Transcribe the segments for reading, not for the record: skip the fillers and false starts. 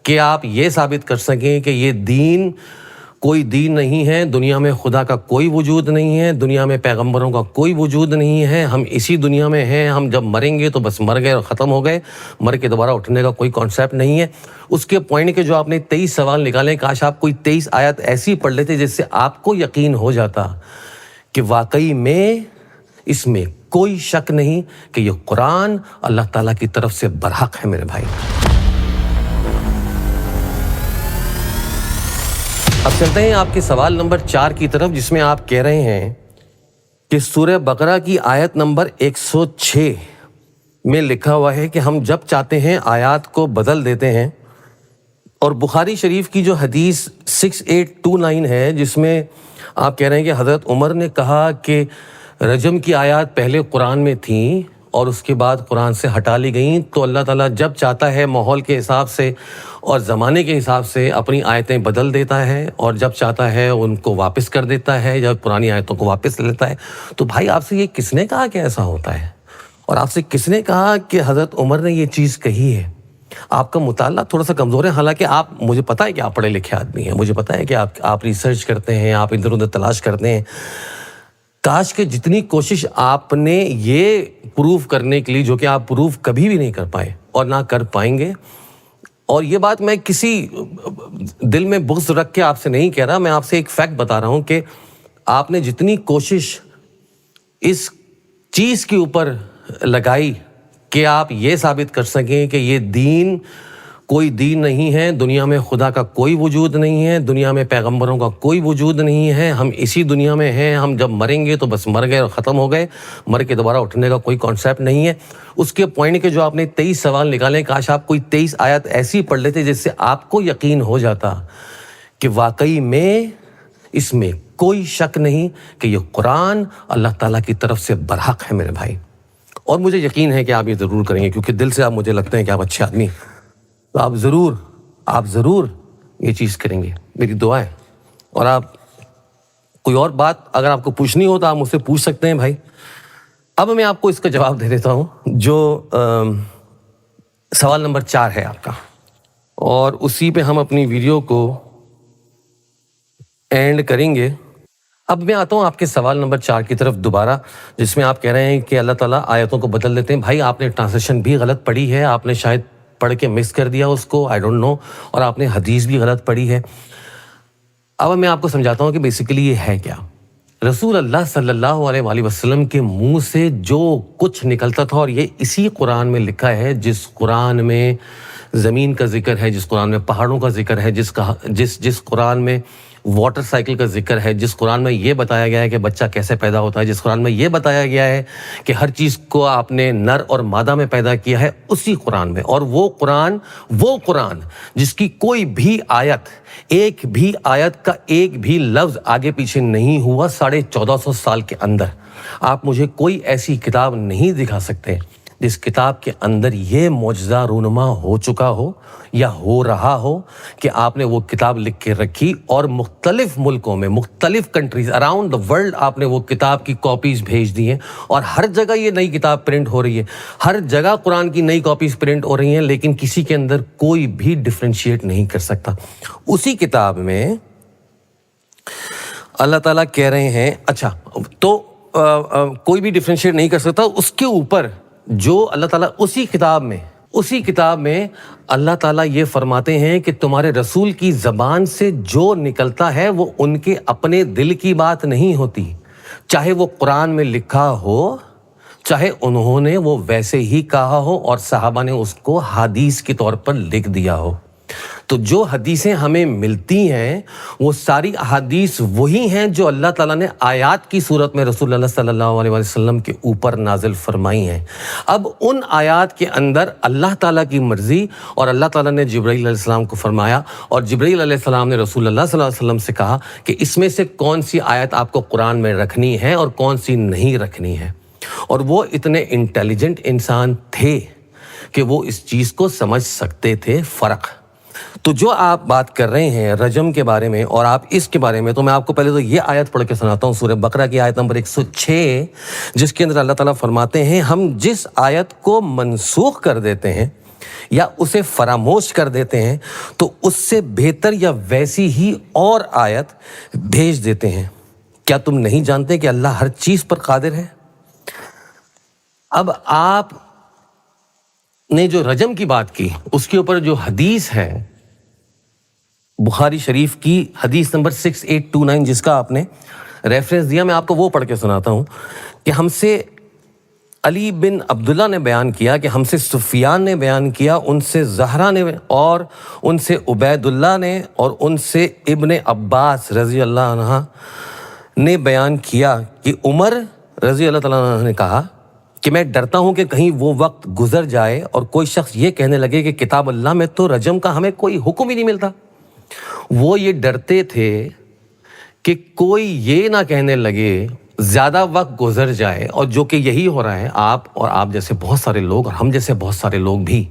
کہ آپ یہ ثابت کر سکیں کہ یہ دین کوئی دین نہیں ہے، دنیا میں خدا کا کوئی وجود نہیں ہے، دنیا میں پیغمبروں کا کوئی وجود نہیں ہے، ہم اسی دنیا میں ہیں، ہم جب مریں گے تو بس مر گئے اور ختم ہو گئے، مر کے دوبارہ اٹھنے کا کوئی کانسیپٹ نہیں ہے۔ اس کے پوائنٹ کے جو آپ نے 23 سوال نکالے، کاش آپ کوئی 23 آیت ایسی پڑھ لیتے جس سے آپ کو یقین ہو جاتا کہ واقعی میں اس میں کوئی شک نہیں کہ یہ قرآن اللہ تعالیٰ کی طرف سے برحق ہے میرے بھائی۔ اب چلتے ہیں آپ کے سوال نمبر 4 کی طرف، جس میں آپ کہہ رہے ہیں کہ سورہ بقرہ کی آیت نمبر 106 میں لکھا ہوا ہے کہ ہم جب چاہتے ہیں آیات کو بدل دیتے ہیں، اور بخاری شریف کی جو حدیث 6829 ہے جس میں آپ کہہ رہے ہیں کہ حضرت عمر نے کہا کہ رجم کی آیات پہلے قرآن میں تھیں اور اس کے بعد قرآن سے ہٹا لی گئیں، تو اللہ تعالیٰ جب چاہتا ہے ماحول کے حساب سے اور زمانے کے حساب سے اپنی آیتیں بدل دیتا ہے، اور جب چاہتا ہے ان کو واپس کر دیتا ہے، جب پرانی آیتوں کو واپس لے لیتا ہے۔ تو بھائی آپ سے یہ کس نے کہا کہ ایسا ہوتا ہے؟ اور آپ سے کس نے کہا کہ حضرت عمر نے یہ چیز کہی ہے؟ آپ کا مطالعہ تھوڑا سا کمزور ہے، حالانکہ مجھے پتہ ہے کہ آپ پڑھے لکھے آدمی ہیں، مجھے پتہ ہے کہ آپ ریسرچ کرتے ہیں، آپ ادھر ادھر تلاش کرتے ہیں۔ کاش کہ جتنی کوشش آپ نے یہ پروف کرنے کے لیے، جو کہ آپ پروف کبھی بھی نہیں کر پائے اور نہ کر پائیں گے، اور یہ بات میں کسی دل میں بغض رکھ کے آپ سے نہیں کہہ رہا، میں آپ سے ایک فیکٹ بتا رہا ہوں کہ آپ نے جتنی کوشش اس چیز کے اوپر لگائی کہ آپ یہ ثابت کر سکیں کہ یہ دین کوئی دین نہیں ہے، دنیا میں خدا کا کوئی وجود نہیں ہے، دنیا میں پیغمبروں کا کوئی وجود نہیں ہے، ہم اسی دنیا میں ہیں، ہم جب مریں گے تو بس مر گئے اور ختم ہو گئے، مر کے دوبارہ اٹھنے کا کوئی کانسیپٹ نہیں ہے۔ اس کے پوائنٹ کے جو آپ نے 23 سوال نکالے، کاش آپ کوئی 23 آیت ایسی پڑھ لیتے جس سے آپ کو یقین ہو جاتا کہ واقعی میں اس میں کوئی شک نہیں کہ یہ قرآن اللہ تعالیٰ کی طرف سے برحق ہے میرے بھائی۔ اور مجھے یقین ہے کہ آپ یہ ضرور کریں گے، کیونکہ دل سے آپ مجھے لگتے ہیں کہ آپ اچھے آدمی، تو آپ ضرور یہ چیز کریں گے، میری دعا ہے۔ اور آپ کوئی اور بات اگر آپ کو پوچھنی ہو تو آپ مجھ سے پوچھ سکتے ہیں بھائی۔ اب میں آپ کو اس کا جواب دے دیتا ہوں جو سوال نمبر 4 ہے آپ کا، اور اسی پہ ہم اپنی ویڈیو کو اینڈ کریں گے۔ اب میں آتا ہوں آپ کے سوال نمبر 4 کی طرف دوبارہ، جس میں آپ کہہ رہے ہیں کہ اللہ تعالیٰ آیتوں کو بدل دیتے ہیں۔ بھائی آپ نے ٹرانسلیشن بھی غلط پڑھی ہے، آپ نے شاید پڑھ کے مکس کر دیا اس کو، آئی ڈونٹ نو، اور آپ نے حدیث بھی غلط پڑھی ہے۔ اب میں آپ کو سمجھاتا ہوں کہ بیسیکلی یہ ہے کیا۔ رسول اللہ صلی اللہ علیہ وآلہ وسلم کے منہ سے جو کچھ نکلتا تھا، اور یہ اسی قرآن میں لکھا ہے، جس قرآن میں زمین کا ذکر ہے، جس قرآن میں پہاڑوں کا ذکر ہے، جس قرآن میں واٹر سائیکل کا ذکر ہے، جس قرآن میں یہ بتایا گیا ہے کہ بچہ کیسے پیدا ہوتا ہے، جس قرآن میں یہ بتایا گیا ہے کہ ہر چیز کو آپ نے نر اور مادہ میں پیدا کیا ہے، اسی قرآن میں۔ اور وہ قرآن جس کی کوئی بھی آیت، ایک بھی آیت کا ایک بھی لفظ آگے پیچھے نہیں ہوا 1450 سال کے اندر۔ آپ مجھے کوئی ایسی کتاب نہیں دکھا سکتے جس کتاب کے اندر یہ معجزہ رونما ہو چکا ہو یا ہو رہا ہو کہ آپ نے وہ کتاب لکھ کے رکھی، اور مختلف ملکوں میں، مختلف کنٹریز اراؤنڈ دا ورلڈ آپ نے وہ کتاب کی کاپیز بھیج دی ہیں، اور ہر جگہ یہ نئی کتاب پرنٹ ہو رہی ہے، ہر جگہ قرآن کی نئی کاپیز پرنٹ ہو رہی ہیں، لیکن کسی کے اندر کوئی بھی ڈفرینشیٹ نہیں کر سکتا۔ اسی کتاب میں اللہ تعالیٰ کہہ رہے ہیں، اچھا تو کوئی بھی ڈفرینشیٹ نہیں کر سکتا، اس کے اوپر جو اللہ تعالیٰ اسی کتاب میں اللہ تعالیٰ یہ فرماتے ہیں کہ تمہارے رسول کی زبان سے جو نکلتا ہے وہ ان کے اپنے دل کی بات نہیں ہوتی، چاہے وہ قرآن میں لکھا ہو، چاہے انہوں نے وہ ویسے ہی کہا ہو اور صحابہ نے اس کو حدیث کے طور پر لکھ دیا ہو۔ تو جو حدیثیں ہمیں ملتی ہیں وہ ساری احادیث وہی ہیں جو اللہ تعالیٰ نے آیات کی صورت میں رسول اللہ صلی اللہ علیہ وسلم کے اوپر نازل فرمائی ہیں۔ اب ان آیات کے اندر اللہ تعالیٰ کی مرضی، اور اللہ تعالیٰ نے جبرائیل علیہ السلام کو فرمایا، اور جبرائیل علیہ السلام نے رسول اللہ صلی اللہ علیہ وسلم سے کہا کہ اس میں سے کون سی آیت آپ کو قرآن میں رکھنی ہے اور کون سی نہیں رکھنی ہے۔ اور وہ اتنے انٹیلیجنٹ انسان تھے کہ وہ اس چیز کو سمجھ سکتے تھے فرق۔ تو جو آپ بات کر رہے ہیں رجم کے بارے میں اور آپ اس کے بارے میں، تو میں آپ کو پہلے تو یہ آیت پڑھ کے سناتا ہوں، سورہ بقرہ کی آیت نمبر 106، جس کے اندر اللہ تعالیٰ فرماتے ہیں ہم جس آیت کو منسوخ کر دیتے ہیں یا اسے فراموش کر دیتے ہیں تو اس سے بہتر یا ویسی ہی اور آیت بھیج دیتے ہیں۔ کیا تم نہیں جانتے کہ اللہ ہر چیز پر قادر ہے؟ اب آپ نے جو رجم کی بات کی اس کے اوپر جو حدیث ہے بخاری شریف کی حدیث نمبر 6829 جس کا آپ نے ریفرنس دیا، میں آپ کو وہ پڑھ کے سناتا ہوں کہ ہم سے علی بن عبداللہ نے بیان کیا، کہ ہم سے سفیان نے بیان کیا، ان سے زہرا نے، اور ان سے عبید اللہ نے، اور ان سے ابن عباس رضی اللہ عنہ نے بیان کیا کہ عمر رضی اللہ تعالیٰ عنہ نے کہا کہ میں ڈرتا ہوں کہ کہیں وہ وقت گزر جائے اور کوئی شخص یہ کہنے لگے کہ کتاب اللہ میں تو رجم کا ہمیں کوئی حکم ہی نہیں ملتا۔ وہ یہ ڈرتے تھے کہ کوئی یہ نہ کہنے لگے زیادہ وقت گزر جائے، اور جو کہ یہی ہو رہا ہے۔ آپ اور آپ جیسے بہت سارے لوگ اور ہم جیسے بہت سارے لوگ بھی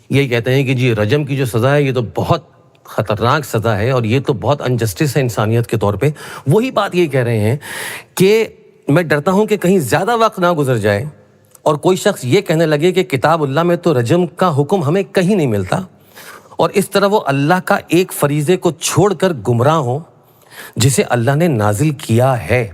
یہی کہتے ہیں کہ جی رجم کی جو سزا ہے یہ تو بہت خطرناک سزا ہے اور یہ تو بہت انجسٹس ہے انسانیت کے طور پہ۔ وہی بات یہ کہہ رہے ہیں کہ میں ڈرتا ہوں کہ کہیں زیادہ وقت نہ گزر جائے اور کوئی شخص یہ کہنے لگے کہ کتاب اللہ میں تو رجم کا حکم ہمیں کہیں نہیں ملتا، اور اس طرح وہ اللہ کا ایک فریضے کو چھوڑ کر گمراہ ہوں جسے اللہ نے نازل کیا ہے۔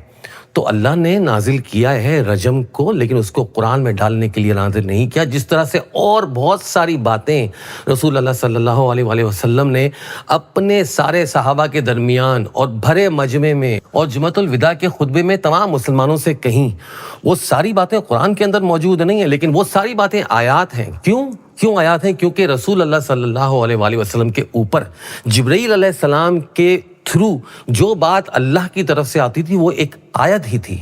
تو اللہ نے نازل کیا ہے رجم کو، لیکن اس کو قرآن میں ڈالنے کے لیے نازل نہیں کیا، جس طرح سے اور بہت ساری باتیں رسول اللہ صلی اللہ علیہ وآلہ وسلم نے اپنے سارے صحابہ کے درمیان اور بھرے مجمع میں اور جمعۃ الوداع کے خطبے میں تمام مسلمانوں سے کہیں۔ وہ ساری باتیں قرآن کے اندر موجود نہیں ہیں، لیکن وہ ساری باتیں آیات ہیں۔ کیوں آیات ہیں؟ کیونکہ رسول اللہ صلی اللہ علیہ وآلہ وسلم کے اوپر جبرائیل علیہ السلام کے تھرو جو بات اللہ کی طرف سے آتی تھی وہ ایک آیت ہی تھی۔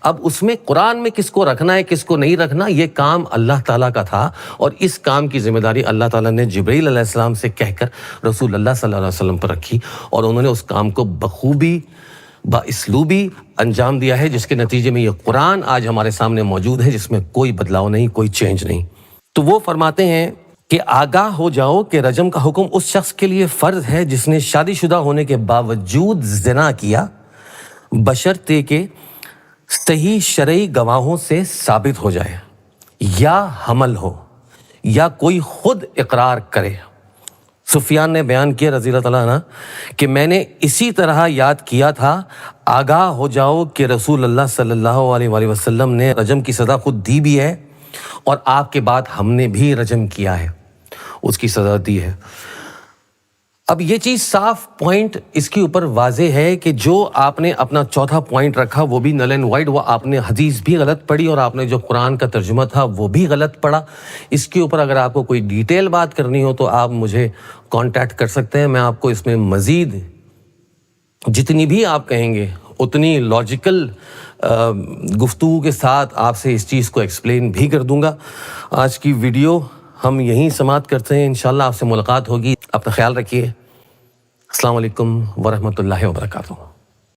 اب اس میں قرآن میں کس کو رکھنا ہے کس کو نہیں رکھنا یہ کام اللہ تعالیٰ کا تھا، اور اس کام کی ذمہ داری اللہ تعالیٰ نے جبرائیل علیہ السلام سے کہہ کر رسول اللہ صلی اللہ علیہ وسلم پر رکھی، اور انہوں نے اس کام کو بخوبی باسلوبی انجام دیا ہے، جس کے نتیجے میں یہ قرآن آج ہمارے سامنے موجود ہے، جس میں کوئی بدلاؤ نہیں، کوئی چینج نہیں۔ تو وہ فرماتے ہیں کہ آگاہ ہو جاؤ کہ رجم کا حکم اس شخص کے لیے فرض ہے جس نے شادی شدہ ہونے کے باوجود زنا کیا، بشرطے کہ صحیح شرعی گواہوں سے ثابت ہو جائے، یا حمل ہو، یا کوئی خود اقرار کرے۔ سفیان نے بیان کیا رضی اللہ تعالیٰ عنہ کہ میں نے اسی طرح یاد کیا تھا، آگاہ ہو جاؤ کہ رسول اللہ صلی اللہ علیہ وآلہ وسلم نے رجم کی سزا خود دی بھی ہے، اور آپ کے بعد ہم نے بھی رجم کیا ہے، اس کی سزا دی ہے۔ اب یہ چیز صاف پوائنٹ اس کے اوپر واضح ہے کہ جو آپ نے اپنا چوتھا پوائنٹ رکھا وہ بھی نل اینڈ وائڈ، وہ آپ نے حدیث بھی غلط پڑھی اور آپ نے جو قرآن کا ترجمہ تھا وہ بھی غلط پڑھا۔ اس کے اوپر اگر آپ کو کوئی ڈیٹیل بات کرنی ہو تو آپ مجھے کانٹیکٹ کر سکتے ہیں، میں آپ کو اس میں مزید جتنی بھی آپ کہیں گے اتنی لاجیکل گفتگو کے ساتھ آپ سے اس چیز کو ایکسپلین بھی کر دوں گا۔ آج کی ویڈیو ہم یہیں سماعت کرتے ہیں، انشاءاللہ آپ سے ملاقات ہوگی۔ اپنا خیال رکھیے۔ السلام علیکم ورحمۃ اللہ وبرکاتہ۔